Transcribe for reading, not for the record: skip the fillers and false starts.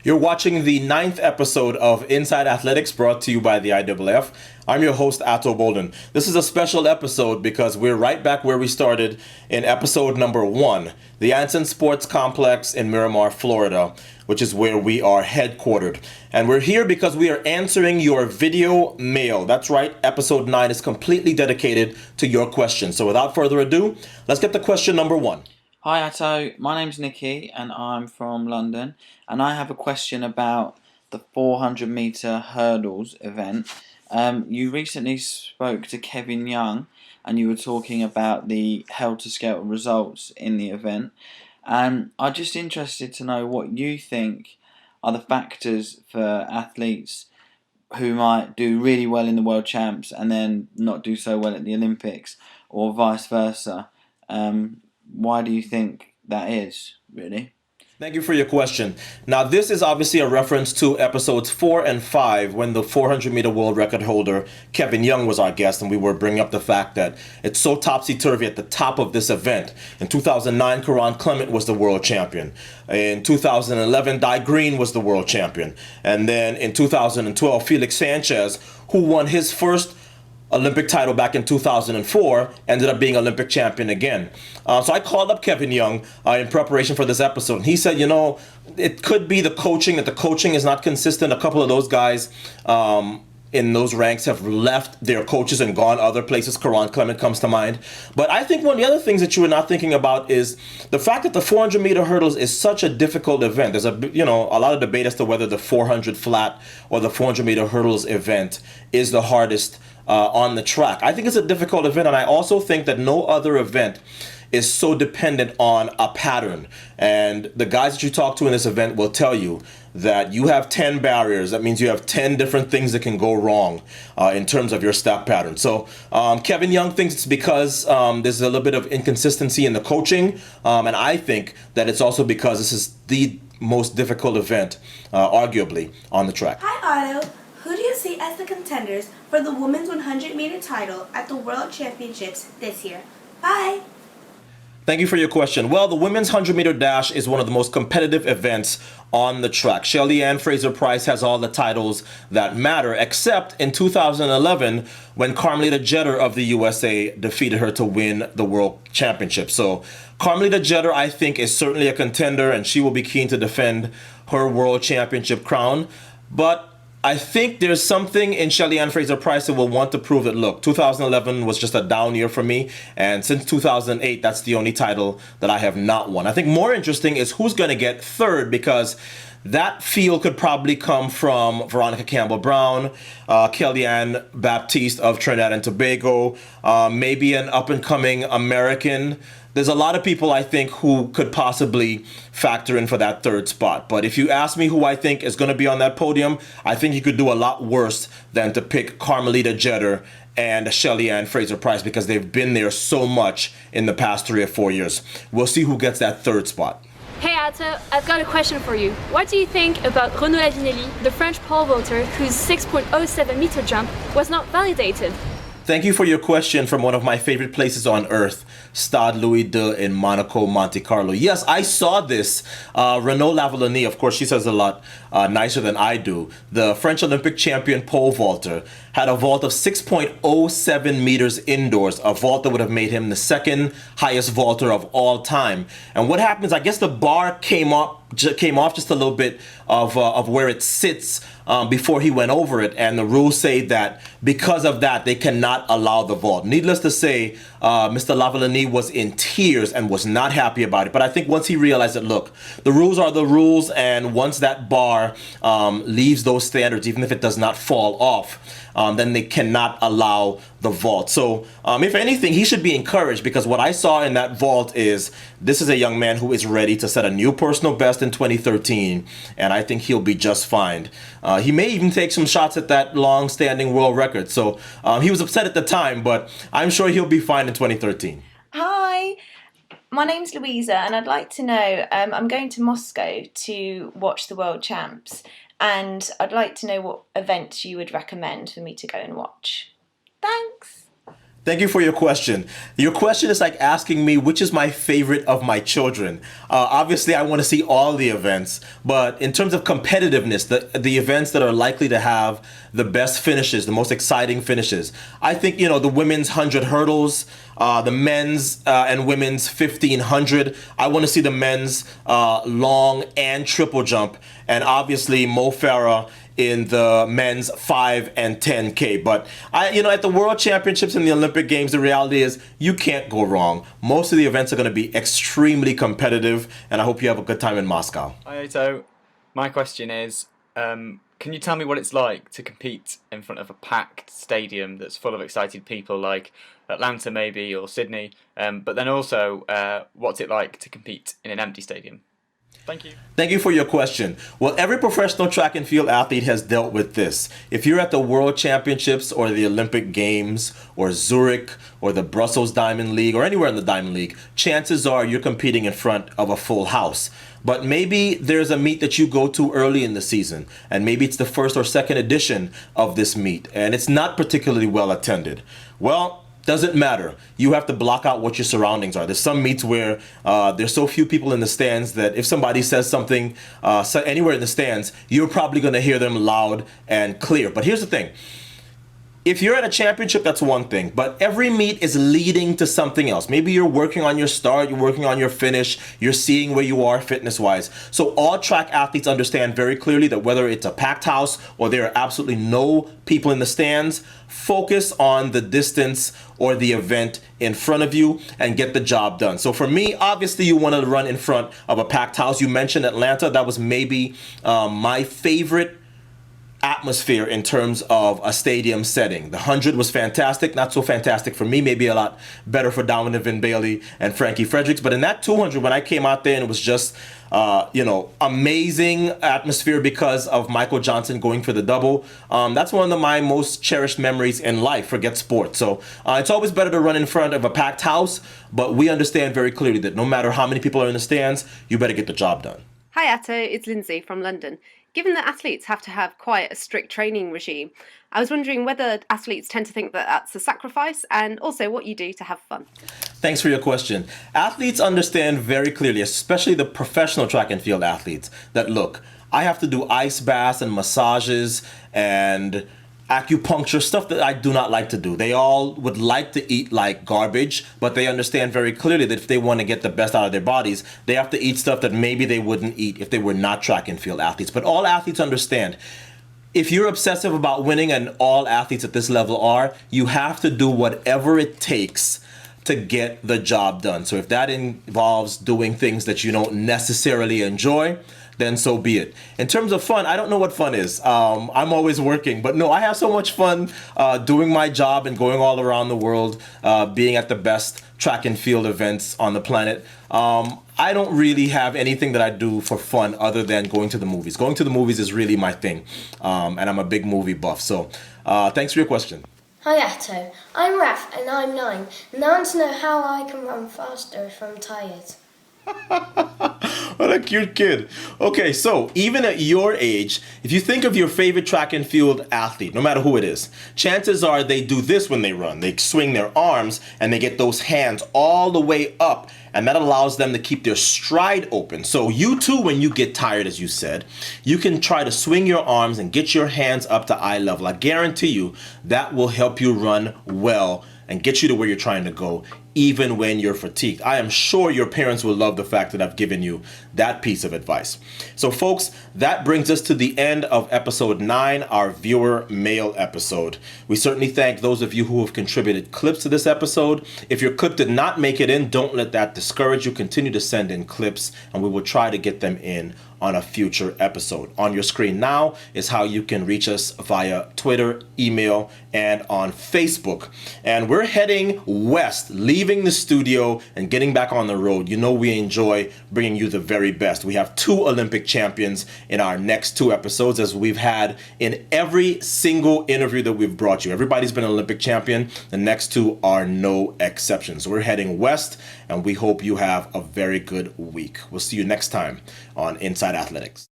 You're watching the ninth episode of Inside Athletics brought to you by the IAAF. I'm your host, Ato Boldon. This is a special episode because we're right back where we started in episode number 1, the Anson Sports Complex in Miramar, Florida, which is where we are headquartered. And we're here because we are answering your video mail. That's right, episode 9 is completely dedicated to your questions. So without further ado, let's get to question number 1. Hi Atto, my name's Nikki and I'm from London, and I have a question about the 400 metre hurdles event. You recently spoke to Kevin Young and you were talking about the helter-skelter results in the event, and I'm just interested to know what you think are the factors for athletes who might do really well in the World Champs and then not do so well at the Olympics, or vice versa. Why do you think that is, really? Thank you for your question. Now, this is obviously a reference to episodes 4 and 5 when the 400 meter world record holder, Kevin Young, was our guest, and we were bringing up the fact that it's so topsy-turvy at the top of this event. In 2009, Karan Clement was the world champion. In 2011, Di Green was the world champion. And then in 2012, Felix Sanchez, who won his first Olympic title back in 2004, ended up being Olympic champion again. So I called up Kevin Young in preparation for this episode. And he said, it could be the coaching, that the coaching is not consistent. A couple of those guys in those ranks have left their coaches and gone other places. Karan Clement comes to mind. But I think one of the other things that you were not thinking about is the fact that the 400 meter hurdles is such a difficult event. There's a lot of debate as to whether the 400 flat or the 400 meter hurdles event is the hardest on the track. I think it's a difficult event, and I also think that no other event is so dependent on a pattern. And the guys that you talk to in this event will tell you that you have 10 barriers. That means you have 10 different things that can go wrong in terms of your step pattern. So Kevin Young thinks it's because there's a little bit of inconsistency in the coaching, and I think that it's also because this is the most difficult event, arguably, on the track. Hi, Otto. Who do you see as the contenders for the women's 100-meter title at the World Championships this year? Bye! Thank you for your question. Well, the women's 100-meter dash is one of the most competitive events on the track. Shelly-Ann Fraser-Pryce has all the titles that matter, except in 2011 when Carmelita Jeter of the USA defeated her to win the World Championship. So Carmelita Jeter, I think, is certainly a contender, and she will be keen to defend her World Championship crown. But I think there's something in Shelly-Ann Fraser-Pryce that will want to prove that, look, 2011 was just a down year for me, and since 2008, that's the only title that I have not won. I think more interesting is who's going to get third, because that field could probably come from Veronica Campbell-Brown, Kellyanne Baptiste of Trinidad and Tobago, maybe an up-and-coming American. There's a lot of people, I think, who could possibly factor in for that third spot. But if you ask me who I think is going to be on that podium, I think you could do a lot worse than to pick Carmelita Jeter and Shelly-Ann Fraser-Pryce, because they've been there so much in the past 3 or 4 years. We'll see who gets that third spot. Hey Ato, I've got a question for you. What do you think about Renaud Lavinelli, the French pole vaulter whose 6.07 meter jump was not validated? Thank you for your question from one of my favorite places on earth, Stade Louis II in Monaco, Monte Carlo. Yes, I saw this. Renaud Lavillenie, of course, she says a lot nicer than I do. The French Olympic champion pole vaulter had a vault of 6.07 meters indoors, a vault that would have made him the second highest vaulter of all time. And what happens, I guess the bar came off just a little bit of where it sits before he went over it, and the rules say that because of that they cannot allow the vault. Needless to say, Mr. Lavillenie was in tears and was not happy about it. But I think once he realized that, look, the rules are the rules, and once that bar leaves those standards, even if it does not fall off, then they cannot allow the vault. So if anything, he should be encouraged, because what I saw in that vault is this is a young man who is ready to set a new personal best in 2013, and I think he'll be just fine. He may even take some shots at that long-standing world record. So he was upset at the time, but I'm sure he'll be fine in 2013. Hi, my name's Louisa, and I'd like to know, I'm going to Moscow to watch the World Champs, and I'd like to know what events you would recommend for me to go and watch. Thanks. Thank you for your question. Your question is like asking me which is my favorite of my children. Obviously, I want to see all the events, but in terms of competitiveness, the events that are likely to have the best finishes, the most exciting finishes, I think, the women's 100 hurdles, the men's and women's 1500. I want to see the men's long and triple jump, and obviously Mo Farah in the men's 5 and 10K. But at the World Championships and the Olympic Games, the reality is you can't go wrong. Most of the events are going to be extremely competitive, and I hope you have a good time in Moscow. Hi, Ato. My question is, can you tell me what it's like to compete in front of a packed stadium that's full of excited people like Atlanta maybe or Sydney, but then also what's it like to compete in an empty stadium? Thank you. Thank you for your question. Well, every professional track and field athlete has dealt with this. If you're at the World Championships or the Olympic Games or Zurich or the Brussels Diamond League or anywhere in the Diamond League, chances are you're competing in front of a full house. But maybe there's a meet that you go to early in the season, and maybe it's the first or second edition of this meet, and it's not particularly well attended. Well, doesn't matter. You have to block out what your surroundings are. There's some meets where there's so few people in the stands that if somebody says something anywhere in the stands, you're probably going to hear them loud and clear. But here's the thing. If you're at a championship, that's one thing, but every meet is leading to something else. Maybe you're working on your start, you're working on your finish, you're seeing where you are fitness-wise. So all track athletes understand very clearly that whether it's a packed house or there are absolutely no people in the stands, focus on the distance or the event in front of you and get the job done. So for me, obviously you want to run in front of a packed house. You mentioned Atlanta. That was maybe my favorite atmosphere in terms of a stadium setting. The 100 was fantastic, not so fantastic for me, maybe a lot better for Donovan Bailey and Frankie Fredericks. But in that 200, when I came out there and it was just, amazing atmosphere because of Michael Johnson going for the double. That's one of my most cherished memories in life, forget sports. So it's always better to run in front of a packed house, but we understand very clearly that no matter how many people are in the stands, you better get the job done. Hi Atto, it's Lindsay from London. Given that athletes have to have quite a strict training regime, I was wondering whether athletes tend to think that that's a sacrifice, and also what you do to have fun. Thanks for your question. Athletes understand very clearly, especially the professional track and field athletes, that look, I have to do ice baths and massages and acupuncture, stuff that I do not like to do. They all would like to eat like garbage, but they understand very clearly that if they want to get the best out of their bodies, they have to eat stuff that maybe they wouldn't eat if they were not track and field athletes. But all athletes understand, if you're obsessive about winning, and all athletes at this level are, you have to do whatever it takes to get the job done. So if that involves doing things that you don't necessarily enjoy, then so be it. In terms of fun, I don't know what fun is. I'm always working, but no, I have so much fun doing my job and going all around the world, being at the best track and field events on the planet. I don't really have anything that I do for fun other than going to the movies. Going to the movies is really my thing, and I'm a big movie buff. So thanks for your question. Hi Atto, I'm Raf and I'm 9, and I want to know how I can run faster if I'm tired. What a cute kid. Okay, so even at your age, if you think of your favorite track and field athlete, no matter who it is, chances are they do this when they run. They swing their arms and they get those hands all the way up, and that allows them to keep their stride open. So you too, when you get tired, as you said, you can try to swing your arms and get your hands up to eye level. I guarantee you that will help you run well and get you to where you're trying to go, even when you're fatigued. I am sure your parents will love the fact that I've given you that piece of advice. So folks, that brings us to the end of episode 9, our viewer mail episode. We certainly thank those of you who have contributed clips to this episode. If your clip did not make it in, don't let that discourage you. Continue to send in clips and we will try to get them in on a future episode. On your screen now is how you can reach us via Twitter, email, and on Facebook. And we're heading west, leaving the studio and getting back on the road. You know we enjoy bringing you the very best. We have 2 Olympic champions in our next 2 episodes, as we've had in every single interview that we've brought you. Everybody's been an Olympic champion. The next 2 are no exceptions. We're heading west, and we hope you have a very good week. We'll see you next time on Inside Athletics.